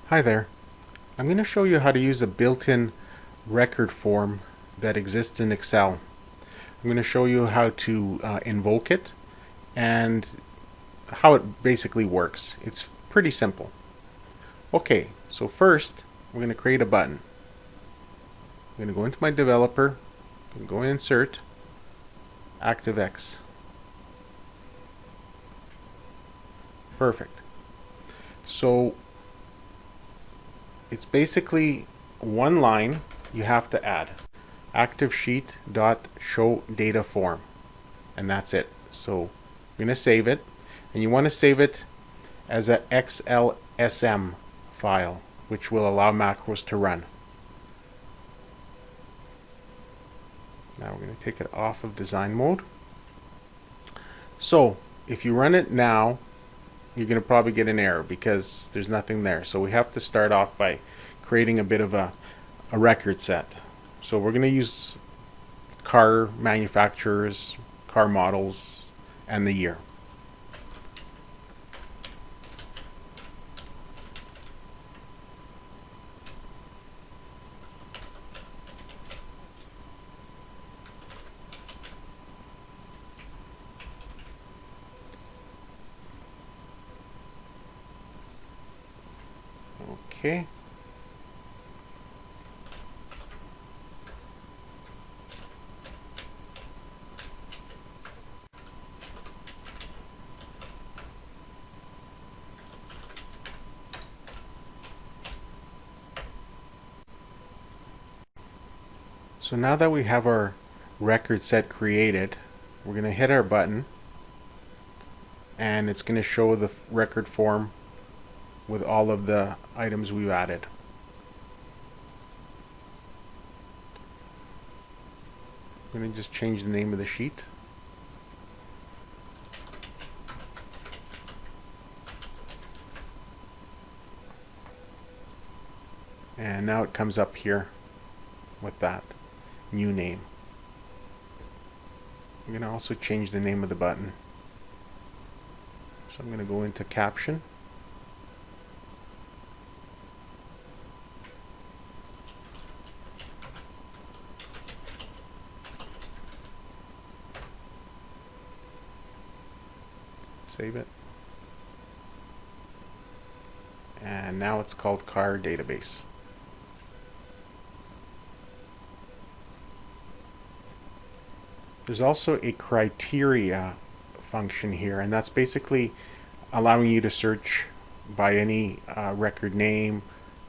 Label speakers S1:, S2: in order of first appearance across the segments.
S1: Hi there. I'm going to show you how to use a built-in record form that exists in Excel. I'm going to show you how to invoke it and how it basically works. It's pretty simple. Okay, so first we're going to create a button. I'm going to go into my developer, go insert, ActiveX. Perfect. So it's basically one line you have to add. ActiveSheet.showDataForm, and that's it. So I'm going to save it, and you want to save it as a XLSM file, which will allow macros to run. Now we're going to take it off of design mode. So if you run it now, you're going to probably get an error because there's nothing there. So we have to start off by creating a bit of a record set. So we're going to use car manufacturers, car models, and the year. Okay. So now that we have our record set created, we're going to hit our button and it's going to show the record form with all of the items we've added. I'm going to just change the name of the sheet. And now it comes up here with that new name. I'm going to also change the name of the button. So I'm going to go into caption. Save it. And now it's called car database. There's also a criteria function here, and that's basically allowing you to search by any record name,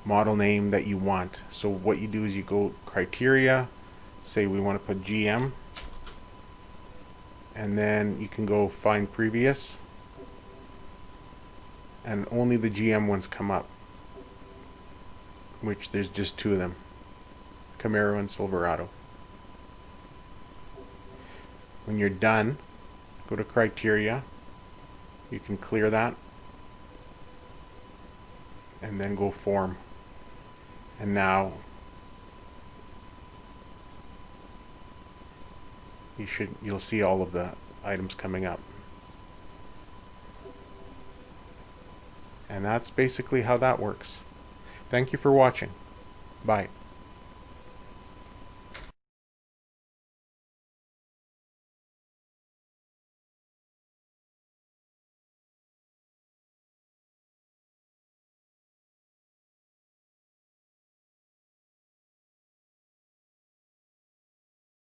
S1: model name that you want. So what you do is you go criteria, say we want to put GM, and then you can go find previous, and only the GM ones come up, which there's just two of them, Camaro and Silverado. When you're done, go to criteria, you can clear that, and then go form, and now you'll see all of the items coming up. And that's basically how that works. Thank you for watching. Bye.